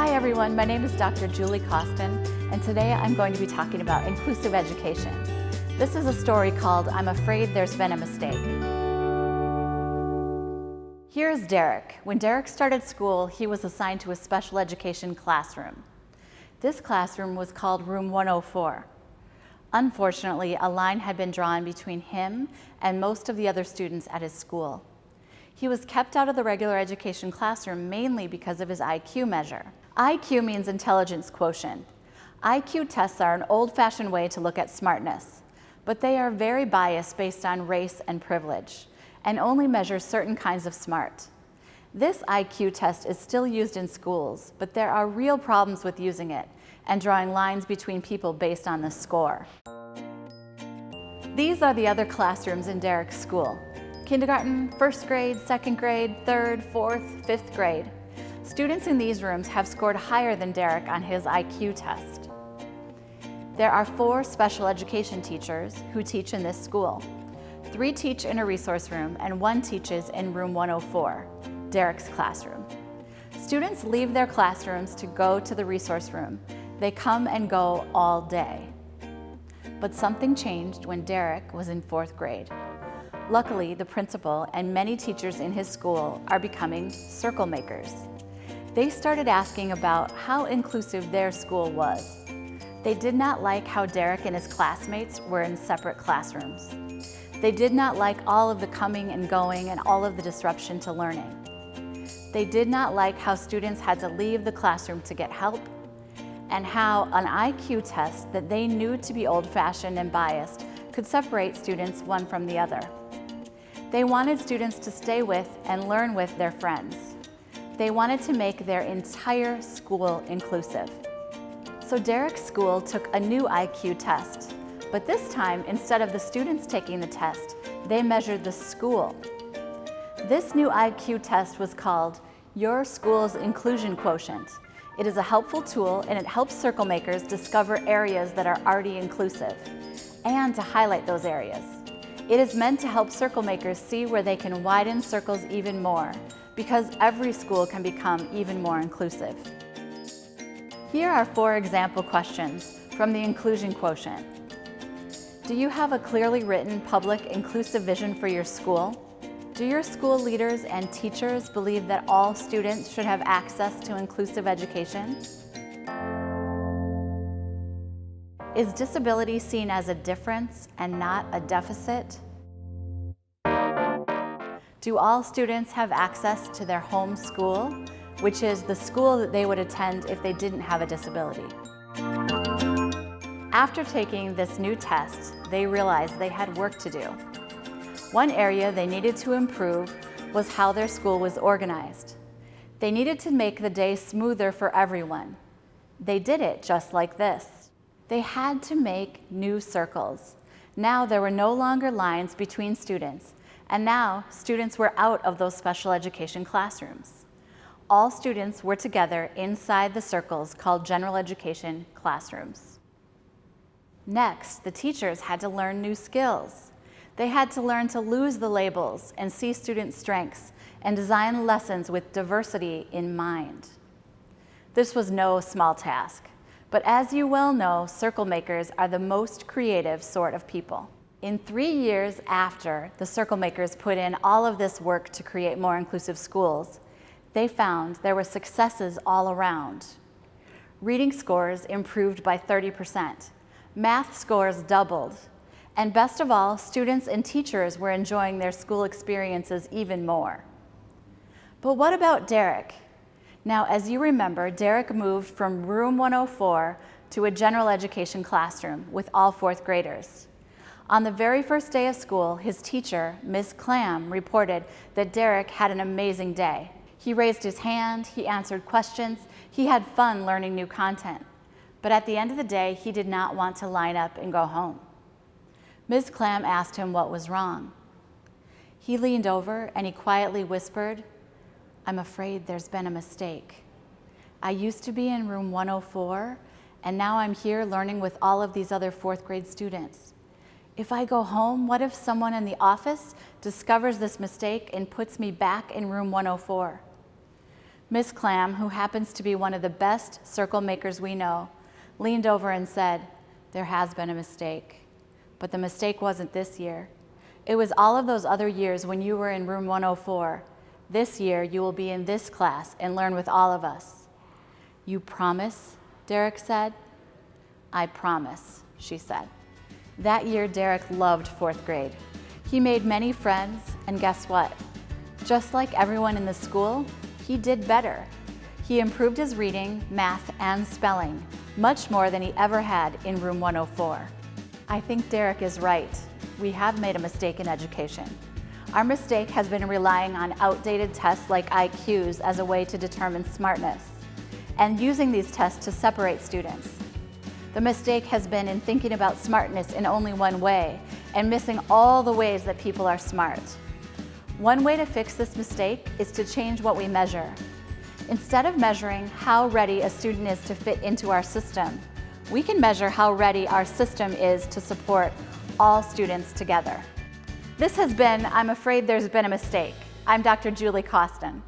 Hi everyone, my name is Dr. Julie Causton, and today I'm going to be talking about inclusive education. This is a story called I'm Afraid There's Been a Mistake. Here's Derek. When Derek started school, he was assigned to a special education classroom. This classroom was called Room 104. Unfortunately, a line had been drawn between him and most of the other students at his school. He was kept out of the regular education classroom mainly because of his IQ measure. IQ means intelligence quotient. IQ tests are an old-fashioned way to look at smartness, but they are very biased based on race and privilege, and only measure certain kinds of smart. This IQ test is still used in schools, but there are real problems with using it and drawing lines between people based on the score. These are the other classrooms in Derek's school. Kindergarten, first grade, second grade, third, fourth, fifth grade. Students in these rooms have scored higher than Derek on his IQ test. There are 4 special education teachers who teach in this school. 3 teach in a resource room and 1 teaches in room 104, Derek's classroom. Students leave their classrooms to go to the resource room. They come and go all day. But something changed when Derek was in 4th grade. Luckily, the principal and many teachers in his school are becoming circle makers. They started asking about how inclusive their school was. They did not like how Derek and his classmates were in separate classrooms. They did not like all of the coming and going and all of the disruption to learning. They did not like how students had to leave the classroom to get help, and how an IQ test that they knew to be old-fashioned and biased could separate students one from the other. They wanted students to stay with and learn with their friends. They wanted to make their entire school inclusive. So Derek's school took a new IQ test, but this time, instead of the students taking the test, they measured the school. This new IQ test was called Your School's Inclusion Quotient. It is a helpful tool and it helps circle makers discover areas that are already inclusive and to highlight those areas. It is meant to help circle makers see where they can widen circles even more, because every school can become even more inclusive. Here are 4 example questions from the inclusion quotient. Do you have a clearly written public inclusive vision for your school? Do your school leaders and teachers believe that all students should have access to inclusive education? Is disability seen as a difference and not a deficit? Do all students have access to their home school, which is the school that they would attend if they didn't have a disability? After taking this new test, they realized they had work to do. One area they needed to improve was how their school was organized. They needed to make the day smoother for everyone. They did it just like this. They had to make new circles. Now there were no longer lines between students, and now students were out of those special education classrooms. All students were together inside the circles called general education classrooms. Next, the teachers had to learn new skills. They had to learn to lose the labels and see students' strengths and design lessons with diversity in mind. This was no small task, but as you well know, circle makers are the most creative sort of people. In 3 years after the circle makers put in all of this work to create more inclusive schools, they found there were successes all around. Reading scores improved by 30%, math scores doubled, and best of all, students and teachers were enjoying their school experiences even more. But what about Derek? Now, as you remember, Derek moved from room 104 to a general education classroom with all 4th graders. On the very first day of school, his teacher, Ms. Clam, reported that Derek had an amazing day. He raised his hand, he answered questions, he had fun learning new content. But at the end of the day, he did not want to line up and go home. Ms. Clam asked him what was wrong. He leaned over and he quietly whispered, "I'm afraid there's been a mistake. I used to be in room 104, and now I'm here learning with all of these other 4th grade students. If I go home, what if someone in the office discovers this mistake and puts me back in room 104? Miss Clam, who happens to be one of the best circle makers we know, leaned over and said, "There has been a mistake. But the mistake wasn't this year. It was all of those other years when you were in room 104. This year, you will be in this class and learn with all of us." "You promise?" Derek said. "I promise," she said. That year, Derek loved 4th grade. He made many friends, and guess what? Just like everyone in the school, he did better. He improved his reading, math, and spelling, much more than he ever had in room 104. I think Derek is right. We have made a mistake in education. Our mistake has been relying on outdated tests like IQs as a way to determine smartness, and using these tests to separate students. The mistake has been in thinking about smartness in only one way and missing all the ways that people are smart. One way to fix this mistake is to change what we measure. Instead of measuring how ready a student is to fit into our system, we can measure how ready our system is to support all students together. This has been I'm Afraid There's Been a Mistake. I'm Dr. Julie Causton.